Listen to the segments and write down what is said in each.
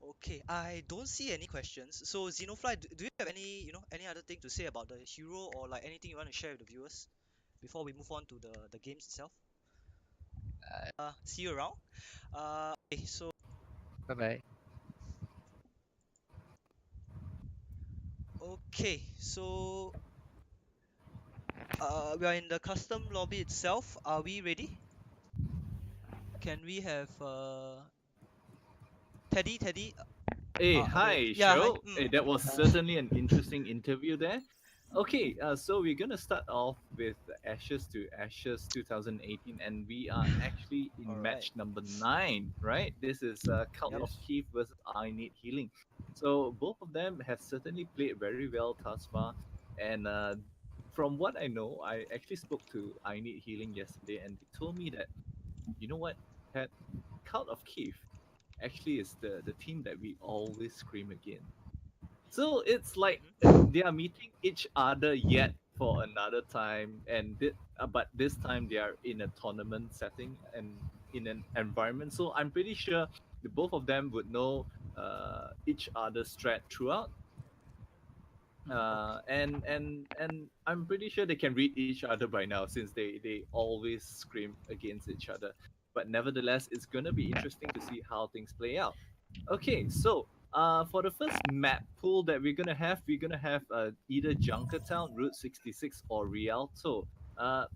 Okay, I don't see any questions. So Xenofly, do you have any, any other thing to say about the hero or like anything you want to share with the viewers before we move on to the games itself? See you around. Okay, so Bye bye. we are in the custom lobby itself. Are we ready? Can we have Teddy? Hey, Okay. hi, Yeah, hi. Cheryl. Hey, that was certainly an interesting interview there. Okay, so we're gonna start off with Ashes to Ashes 2018, and we are actually in All right. match number 9, right? This is Cult Yep. of Yes. Keith versus I Need Healing. So both of them have certainly played very well thus far, and from what I know, I actually spoke to I Need Healing yesterday, and they told me that you know what, Pat, Cult of Keith actually is the team that we always scream against. So it's like Mm-hmm. they are meeting each other yet for another time, and but this time they are in a tournament setting and in an environment. So I'm pretty sure the both of them would know each other's strat throughout. Okay. And I'm pretty sure they can read each other by now since they always scream against each other. But nevertheless, it's gonna be interesting to see how things play out. Okay, so for the first map pool that we're gonna have either Junkertown, Route 66, or Rialto.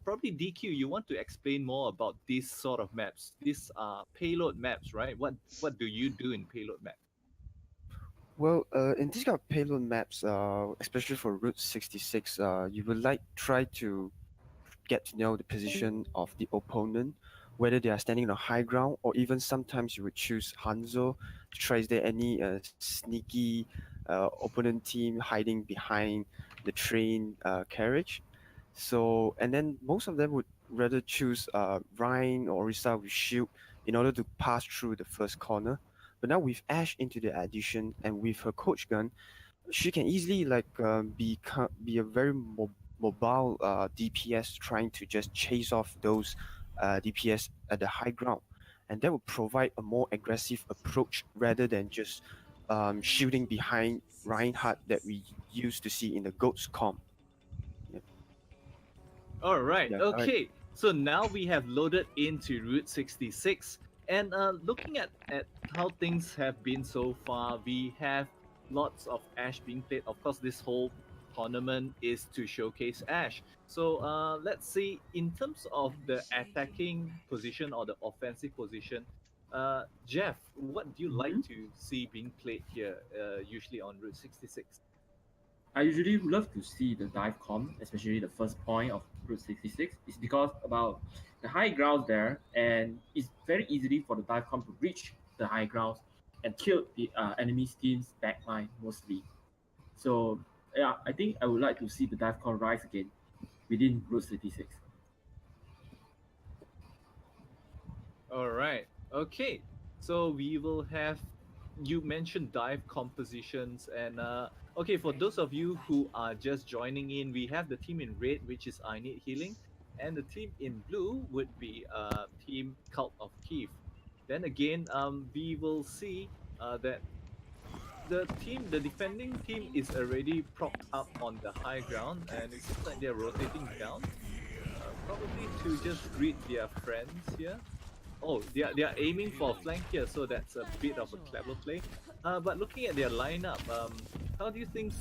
Probably DQ. You want to explain more about these sort of maps? These are payload maps, right? What do you do in payload map? Well, in these kind of payload maps, especially for Route 66, you would like try to get to know the position of the opponent, whether they are standing on a high ground, or even sometimes you would choose Hanzo to try is there any sneaky opponent team hiding behind the train carriage. So, and then most of them would rather choose Rhine or Orisa with shield in order to pass through the first corner. But now with Ash into the addition and with her coach gun, she can easily be a very mobile DPS trying to just chase off those DPS at the high ground, and that would provide a more aggressive approach rather than just shooting behind Reinhardt that we used to see in the Goats comp. Yeah, All right. yeah, right. Okay. So now we have loaded into Route 66, and looking at how things have been so far, we have lots of Ash being played. Of course, this whole tournament is to showcase Ash. So let's see, in terms of the attacking position or the offensive position, Jeff, what do you like Mhm. to see being played here, usually on Route 66? I usually love to see the dive com, especially the first point of Route 66. It's because about the high grounds there, and it's very easily for the dive com to reach the high grounds and kill the enemy's team's backline mostly. So yeah, I think I would like to see the dive com rise again within Route 66. All right. Okay. So we will have you mentioned dive compositions and okay, for those of you who are just joining in, we have the team in red, which is I Need Healing, and the team in blue would be team Cult of Keith. Then again, we will see that the defending team is already propped up on the high ground, and it seems like they're rotating down, probably to just greet their friends here. Oh, they are aiming for a flank here, so that's a bit of a clever play. But looking at their lineup, how do you think,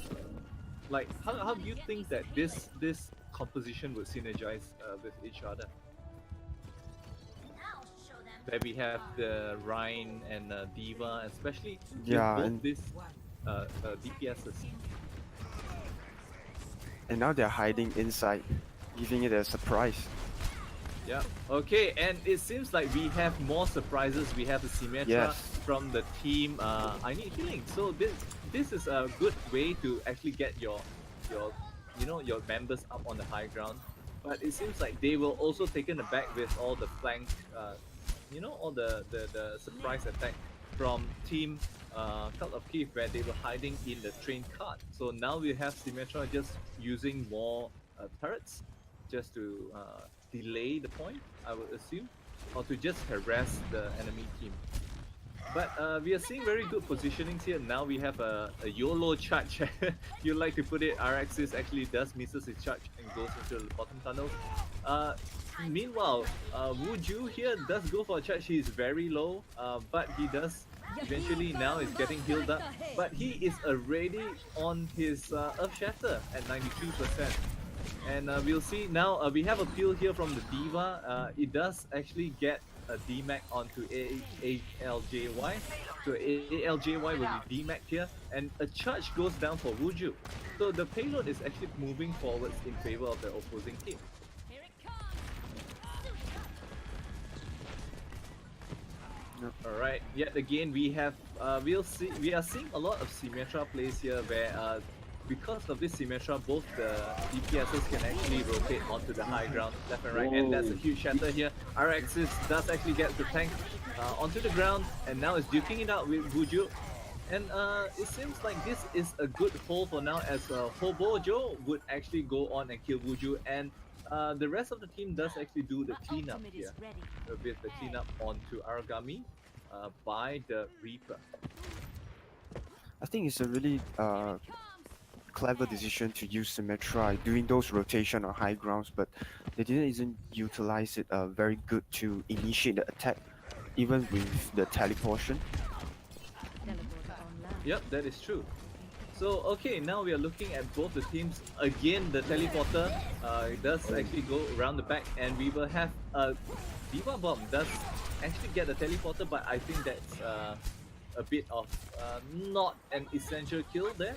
how do you think that this composition would synergize with each other? Where we have the Rhine and Diva, especially with Yeah, both these DPSs. and now they're hiding inside, giving it a surprise. Yeah. Okay, and it seems like we have more surprises. We have a Symmetra Yes, from the team. I Need Healing. So this is a good way to actually get your your members up on the high ground. But it seems like they will also taken aback with all the flank, all the surprise attack from team Cult of Keith where they were hiding in the train cart. So now we have Symmetra just using more turrets just to delay the point, I would assume, or to just harass the enemy team. But we are seeing very good positionings here. Now we have a YOLO charge. You like to put it. RX's actually does misses his charge and goes into the bottom tunnels. Uh, Meanwhile, Wuju here does go for a charge. He's very low, but he does eventually now is getting healed up. But he is already on his Earth Shatter at 93%. And we'll see now. We have a peel here from the Diva. It does actually get a DMAC onto ALJY. So ALJY will be DMAC here, and a charge goes down for Wuju. So the payload is actually moving forwards in favor of the opposing team. All right. Yet again, we are seeing a lot of Symmetra plays here, where because of this Symmetra, both the DPSs can actually rotate onto the high ground, left and right, and that's a huge shatter here. RX's does actually get the tank onto the ground, and now is duking it out with Buju. And it seems like this is a good hold for now, as Hobojo would actually go on and kill Buju, and the rest of the team does actually do the cleanup here, with the cleanup onto Aragami by the Reaper. I think it's a really clever decision to use Symmetra doing those rotation on high grounds, but they didn't even utilize it very good to initiate the attack, even with the teleportation. Yep, that is true. So, okay, now we are looking at both the teams. Again, the teleporter does actually go around the back, and we will have a Diva Bomb does actually get the teleporter, but I think that's a bit of not an essential kill there.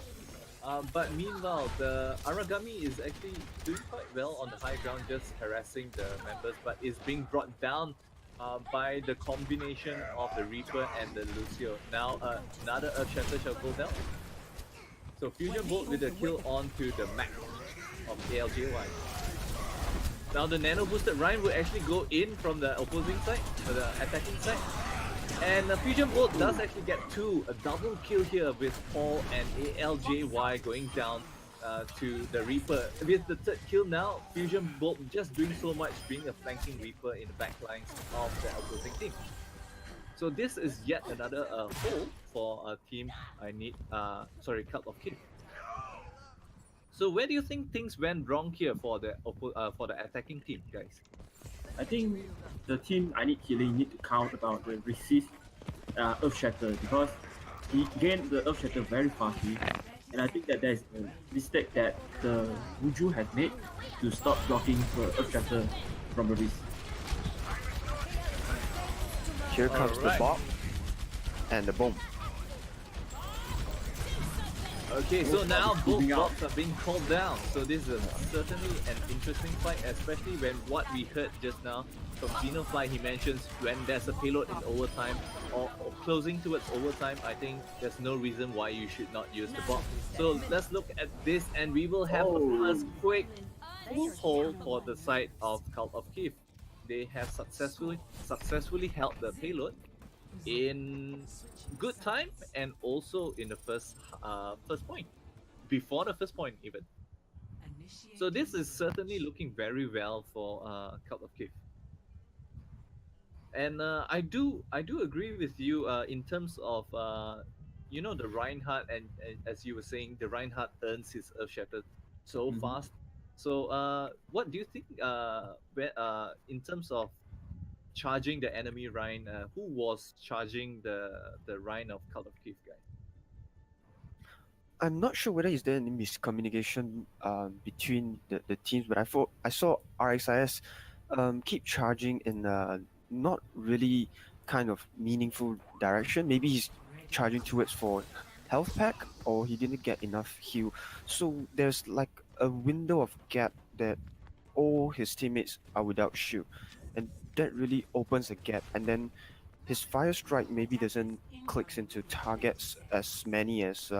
But meanwhile, the Aragami is actually doing quite well on the high ground, just harassing the members, but is being brought down by the combination of the Reaper and the Lucio. Now another Earth Shatter shall go down. So Fusion Bolt with a kill onto the max of ALJY. Now the Nano Boosted Ryan will actually go in from the opposing side, the attacking side. And Fusion Bolt does actually get a double kill here with Paul and ALJY going down to the Reaper. With the third kill now, Fusion Bolt just doing so much, being a flanking Reaper in the backlines of the opposing team. So this is yet another hole for a team. Cult of King. So where do you think things went wrong here for the attacking team, guys? I think the team I Need Healing need to count about the resist Earth Shatter, because he gained the Earth Shatter very fastly, and I think that there is a mistake that the Wuju has made to stop blocking the Earth Shatter from the wrist. Here comes the bomb and the bomb. Okay, so now both moving out. blocks are being called down. So this is certainly an interesting fight, especially when what we heard just now from Xenofly, he mentions when there's a payload in overtime or closing towards overtime, I think there's no reason why you should not use the bomb. So let's look at this, and we will have a first quick hold for the side of Cult of Kiev. They have successfully held the payload in good time, and also in the first point, before the first point even. So this is certainly looking very well for Cult of Kiev. And I do agree with you in terms of the Reinhardt, and as you were saying, the Reinhardt earns his Earth Shatter so fast. So what do you think in terms of charging the enemy Rhine, who was charging the Rhine of Cult of Kiev, guy? I'm not sure whether is there any miscommunication between the teams, but I saw RXIS keep charging in not really kind of meaningful direction. Maybe he's charging towards for health pack, or he didn't get enough heal. So there's like a window of gap that all his teammates are without shield, and that really opens a gap. And then his fire strike maybe doesn't clicks into targets as many as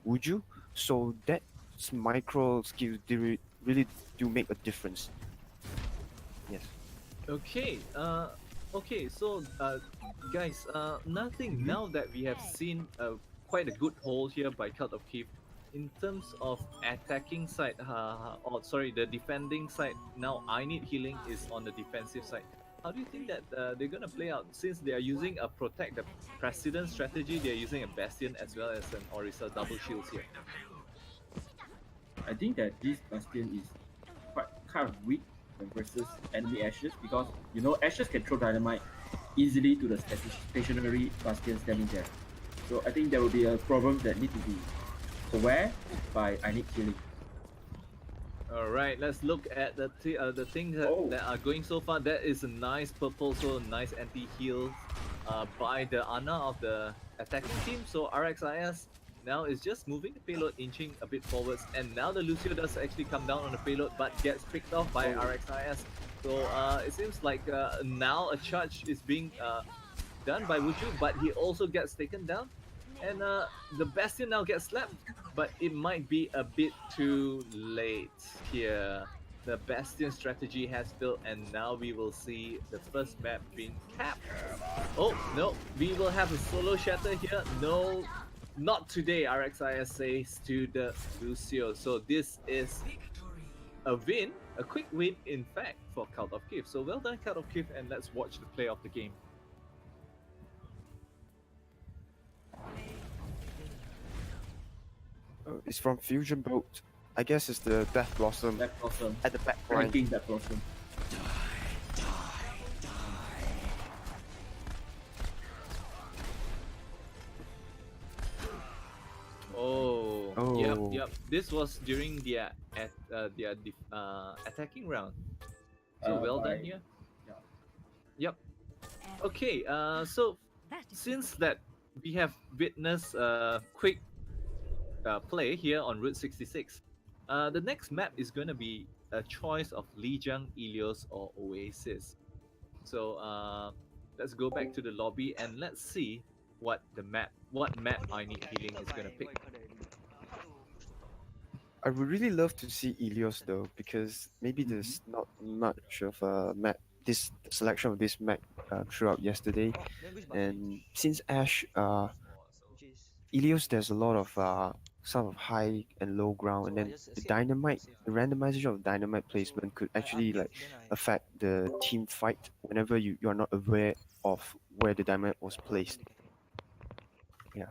Wuju. So that micro skills really do make a difference. Yes. Okay. Okay. So, guys, nothing. Now that we have seen quite a good hold here by Cult of Kiev, in terms of attacking side, the defending side. Now, I Need Healing is on the defensive side. how do you think that they're gonna play out since they are using a protect the president strategy? They're using a bastion as well as an Orisa double shields here. I think that this Bastion is quite kind of weak when versus enemy Ashes because you know Ashes can throw dynamite easily to the stationary Bastion standing there. So I think there will be a problem that need to be aware by I need killing. All right, let's look at the things that are going so far. That is a nice purple, so nice anti-heal by the Ana of the attacking team. So RXIS now is just moving the payload, inching a bit forwards, and now the Lucio does actually come down on the payload, but gets picked off by RXIS. So it seems like now a charge is being done by Wuju, but he also gets taken down. And the Bastion now gets slapped, but it might be a bit too late here. The Bastion strategy has failed, and now we will see the first map being capped. Oh, no, we will have a solo shatter here. No, not today, RXIS says to the Lucio. So this is a win, a quick win, in fact, for Cult of Kiev. So well done, Cult of Kiev, and let's watch the play of the game. It's from Fusion Boat. I guess it's the Death Blossom That Blossom. at the back line. Ranking that Blossom. Oh. Yep. This was during their attacking round. So well done here. Yep. Okay. So since that we have witnessed a quick play here on Route 66, the next map is going to be a choice of Lijiang, Ilios, or Oasis. So let's go back to the lobby and let's see what map I Need Healing is going to pick. I would really love to see Ilios though, because maybe there's not much of a map, this selection of this map throughout yesterday, and since Ash, Ilios, there's a lot of sort of high and low ground, and then the dynamite, the randomization of dynamite placement could actually like affect the team fight whenever you are not aware of where the dynamite was placed. Yeah.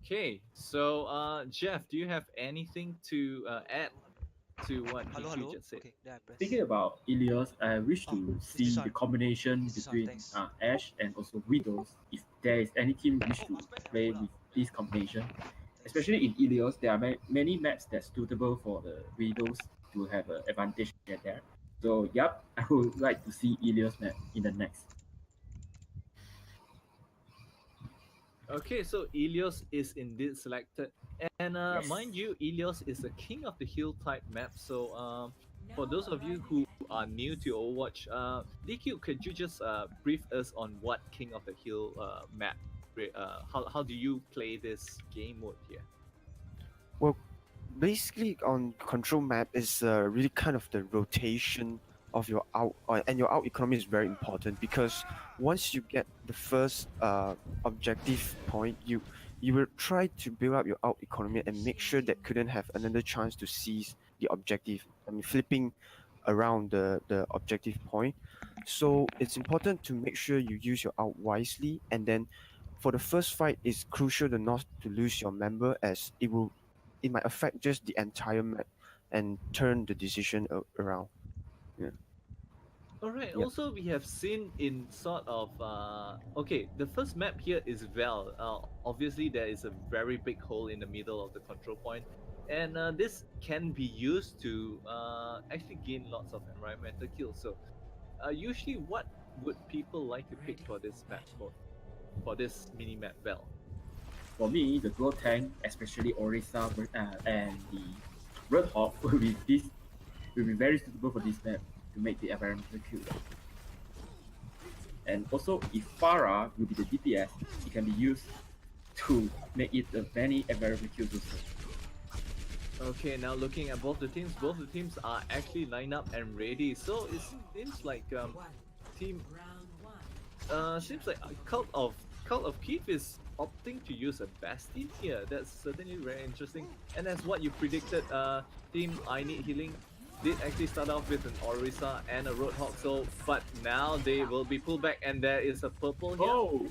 Okay, so Jeff, do you have anything to add to what you just said? Okay, then I press. Thinking about Ilios, I wish to Oh, see this the one. combination This one, between thanks. Ash and also Widows. If there is any team wish to play with this combination, especially in Ilios, there are many maps that's suitable for the Widows to have an advantage there. So, yep, I would like to see Ilios map in the next. Okay, so Ilios is indeed selected, and Yes. mind you, Ilios is the king of the hill type map. So for those of you who are new to Overwatch, DQ, could you just brief us on what king of the hill map? How do you play this game mode here? Well, basically on control map is really kind of the rotation of your out, and your out economy is very important, because once you get the first objective point, you will try to build up your out economy and make sure that couldn't have another chance to seize the objective. I mean, flipping around the objective point. So it's important to make sure you use your out wisely, and then for the first fight, it's crucial to not to lose your member, as it might affect just the entire map and turn the decision around. All right. Yep. Also, we have seen in sort of okay. The first map here is Val. Obviously, there is a very big hole in the middle of the control point, and this can be used to actually gain lots of environmental kills. So, usually, what would people like to pick for this map mode, for this mini map Val? For me, the dual tank, especially Orisa and the Red Hawk, will be very suitable for this map to make the environmental kill. And also, if Farah will be the DPS, it can be used to make it many environmental kills also. Okay, now looking at both the teams are actually lined up and ready. So it seems like team seems like Cult of Kiev is opting to use a Bastion here. That's certainly very interesting. And as what you predicted, team I Need Healing did actually start off with an Orisa and a Roadhog, so but now they will be pulled back, and there is a purple here. Oh,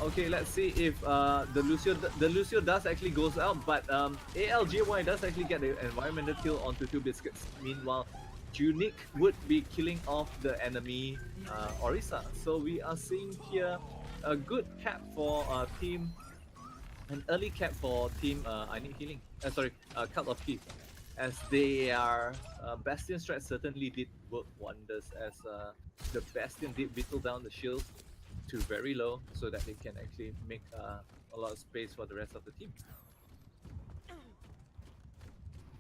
Okay, let's see if the Lucio does actually goes out, but ALJY does actually get the environmental kill onto 2Biscuits. Meanwhile, Unique would be killing off the enemy Orisa. So we are seeing here a good cap for team, an early cap for team I Need Healing. Sorry, Cut of Keep. As they are, Bastion strat certainly did work wonders as the Bastion did whittle down the shields to very low so that they can actually make a lot of space for the rest of the team.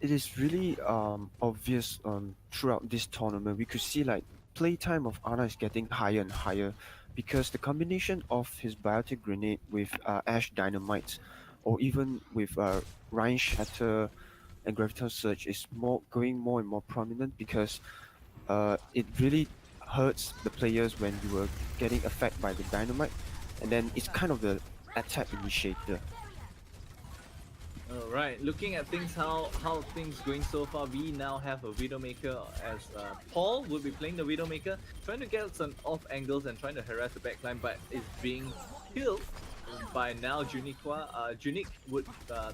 It is really obvious throughout this tournament. We could see like playtime of Ana is getting higher and higher because the combination of his biotic grenade with Ash Dynamite, or even with Ryan Shatter and Graviton Surge is going more and more prominent because it really hurts the players when you were getting affected by the dynamite, and then it's kind of the attack initiator. Alright, looking at things, how things going so far, we now have a Widowmaker as Paul will be playing the Widowmaker, trying to get some off angles and trying to harass the backline, but is being killed by now Juniqua. Junique would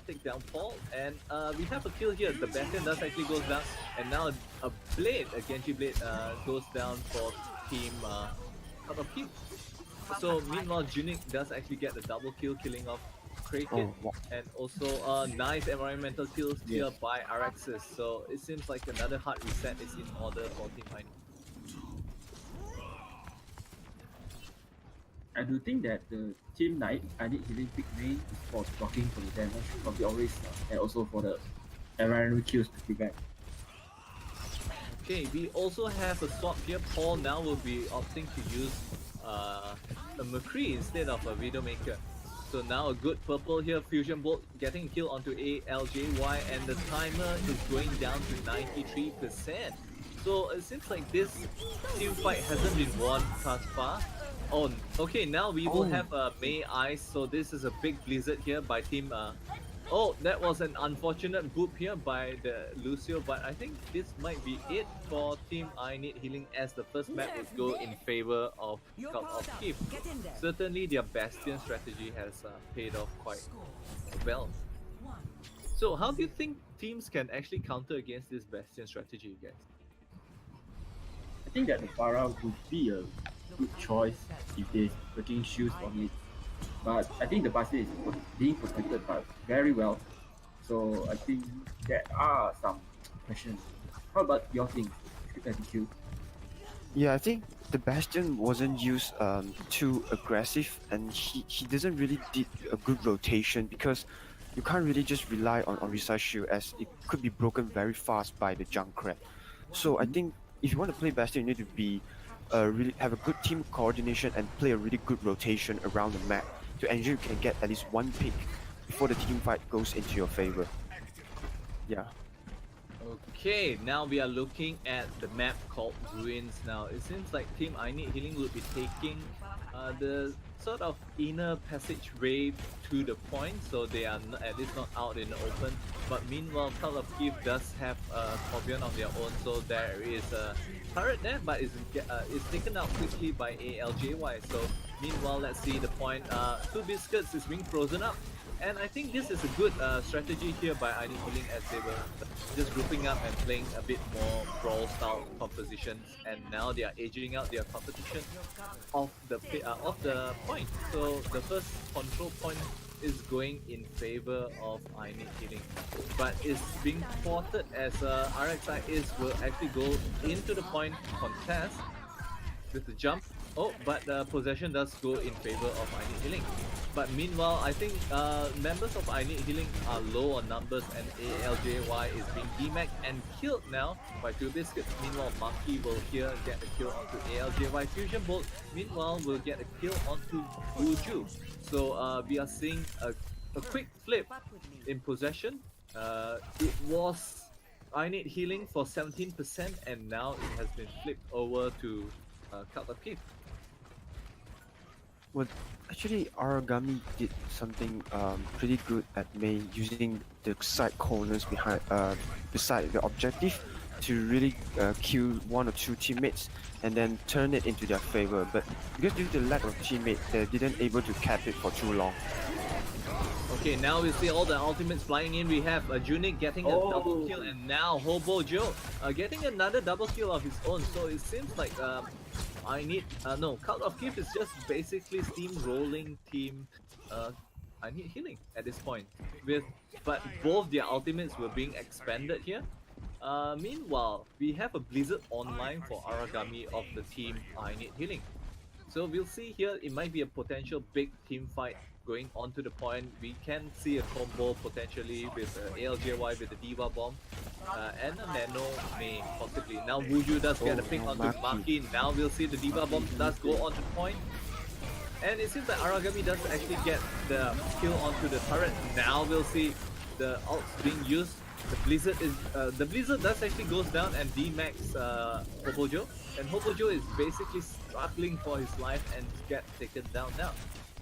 take down Paul, and we have a kill here. The Bastion does actually goes down, and now a blade, a Genji blade, goes down for team Cut of Keep. So meanwhile, Junique does actually get the double kill, killing off Kraken, and also nice environmental kills here by Araxis. So it seems like another hard reset is in order for Team Mine. I do think that the team Knight, I need healing pick main is for blocking for the damage from the always and also for the environmental kills to prevent. Okay, we also have a swap here. Paul now will be opting to use a McCree instead of a Widowmaker. So now a good purple here, Fusion Bolt getting kill onto ALJY, and the timer is going down to 93%. So it seems like this team fight hasn't been won thus far. Oh, okay, now we will have May Ice, so this is a big blizzard here by team... Oh, that was an unfortunate boop here by the Lucio, but I think this might be it for team I Need Healing, as the first map would go in favor of Cult of Keep. Certainly their Bastion strategy has paid off quite well. So how do you think teams can actually counter against this Bastion strategy, guys? I think that the Pharah would be a good choice if they're taking shoes on it. But I think the Bastion is being protected very well. So I think there are some questions. How about your thing, Q? Yeah, I think the Bastion wasn't used too aggressive, and he doesn't really did a good rotation because you can't really just rely on Orisa Shield, as it could be broken very fast by the Junkrat. So I think if you want to play Bastion, you need to be really have a good team coordination and play a really good rotation around the map to ensure you can get at least one pick before the team fight goes into your favor. Yeah. Okay, now we are looking at the map called Ruins. Now it seems like Team I Need Healing will be taking the sort of inner passageway to the point, so they are at least not out in the open. But meanwhile, Cult of Keep does have a Torbjorn of their own, so there is a turret there, but it's taken out quickly by ALJY. So meanwhile, let's see the point. 2Biscuits is being frozen up. And I think this is a good strategy here by I Need Healing, as they were just grouping up and playing a bit more brawl style compositions, and now they are aging out their competition off the point. So the first control point is going in favor of I Need Healing, but it's being ported as RXI will actually go into the point contest with the jump. Oh, but the possession does go in favor of I Need Healing. But meanwhile, I think members of I Need Healing are low on numbers, and ALJY is being demacked and killed now by 2Biscuits. Meanwhile, Maki will here get a kill onto ALJY. Fusion Bolt, meanwhile, will get a kill onto Wuju. So we are seeing a quick flip in possession. It was I Need Healing for 17%, and now it has been flipped over to Cult of Keep. Well, actually, Aragami did something pretty good at May, using the side corners behind beside the objective to really kill one or two teammates and then turn it into their favor. But because due to lack of teammate, they didn't able to cap it for too long. Okay, now we see all the ultimates flying in. We have Junik getting a double kill, and now Hobo Joe getting another double kill of his own. So it seems like Cult of Keep is just basically steamrolling team I Need Healing at this point. But both their ultimates were being expanded here. Meanwhile, we have a Blizzard online for Aragami of the team I Need Healing. So we'll see here, it might be a potential big team fight going on to the point. We can see a combo potentially with ALJY with the Diva Bomb and a Nano May possibly. Now Wuju does get a pick onto Maki. Now we'll see the Diva Bomb does go on to point. And it seems like Aragami does actually get the kill onto the turret. Now we'll see the ults being used. The Blizzard does actually goes down and D-max Hobojo, and Hobojo is basically struggling for his life and gets taken down now.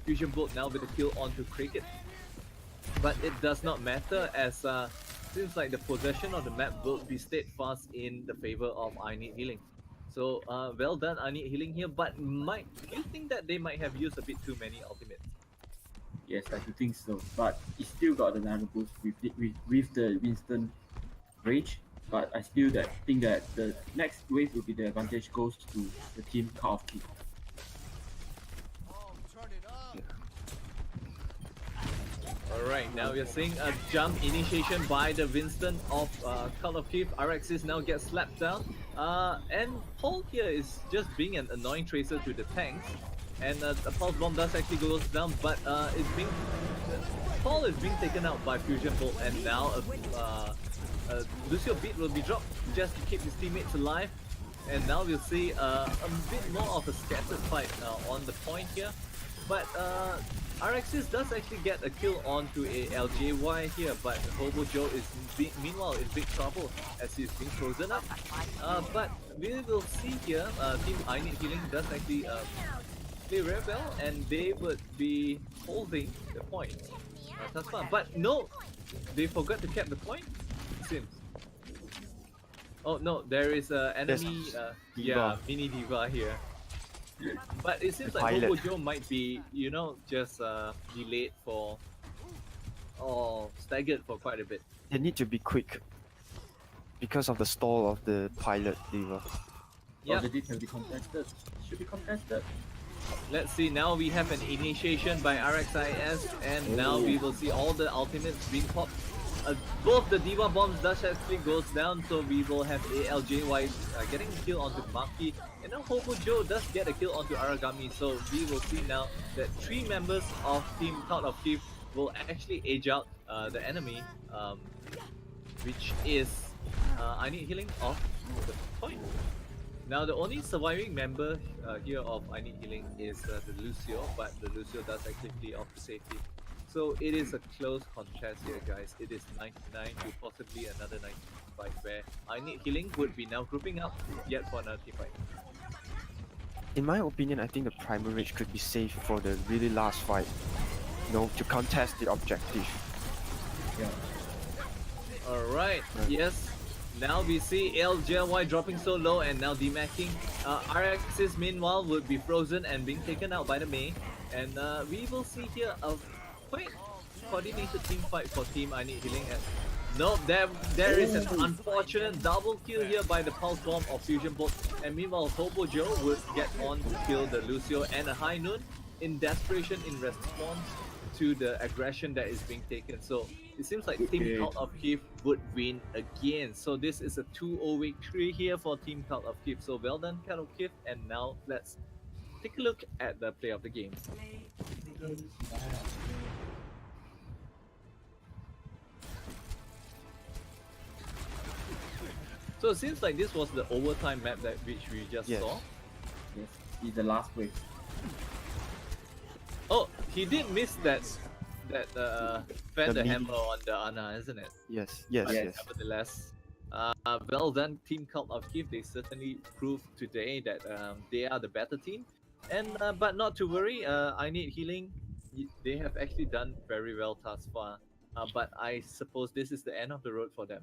Fusion Bolt now with a kill onto Cricket, but it does not matter as seems like the possession of the map will be steadfast in the favor of I Need Healing. So well done I Need Healing here, but do you think that they might have used a bit too many ultimates? Yes, I do think so. But it still got the nano boost with the Winston Rage. But I still think that the next wave will be the advantage goes to the team Cult of Keep. Alright, now we're seeing a jump initiation by the Winston of Cult of Keep. Rx's now gets slapped down. And Paul here is just being an annoying tracer to the tanks. And a pulse bomb does actually goes down, but Paul is being taken out by Fusion Bolt, and now Lucio Beat will be dropped just to keep his teammates alive. And now we'll see a bit more of a scattered fight on the point here. But RXS does actually get a kill onto a LJY here, but Hobo Joe is meanwhile in big trouble as he's being frozen up. But we will see here, Team I Need Healing does actually play very well, and they would be holding the point. That's fun. But no, they forgot to cap the point, it seems. Oh no, there is an enemy, mini diva here. But it seems like Hobo Joe might be, just delayed or staggered for quite a bit. They need to be quick because of the stall of the pilot diva. Yeah, The can be contested. Should be contested. let's see. Now we have an initiation by RXIS, and now we will see all the ultimates being popped. Both the Diva Bombs does actually goes down, so we will have ALJY getting a kill onto Maki, and now Hobo Joe does get a kill onto Aragami, so we will see now that 3 members of Team Cult of Keep will actually age out the enemy, which is I Need Healing off the point. Now the only surviving member here of I Need Healing is the Lucio, but the Lucio does actually flee off to safety. So it is a close contest here, guys. It is 99 to possibly another 95, where I Need Healing would be now grouping up yet for another team fight. In my opinion, I think the Primal Rage could be saved for the really last fight. To contest the objective. Yeah. Alright, yes. Now we see LJY dropping so low and now demacking. RX's meanwhile would be frozen and being taken out by the Mei. And we will see here a quite coordinated team fight for Team I Need Healing. Nope, there is an unfortunate double kill here by the Pulse Bomb of Fusion Bolt. And meanwhile, Hobo Joe would get on to kill the Lucio and a High Noon in desperation in response to the aggression that is being taken. So it seems like Team Cult of Keep would win again. So this is a 2-0 victory here for Team Cult of Keep. So well done, Cult of Keep. And now let's take a look at the play of the game. So it seems like this was the overtime map which we just saw. Yes, it's the last wave. Oh, he did miss that Fender hammer on the Ana, isn't it? Yes. Nevertheless, well done, Team Cult of Keep. They certainly proved today that they are the better team. And but not to worry, I Need Healing. They have actually done very well thus far. But I suppose this is the end of the road for them.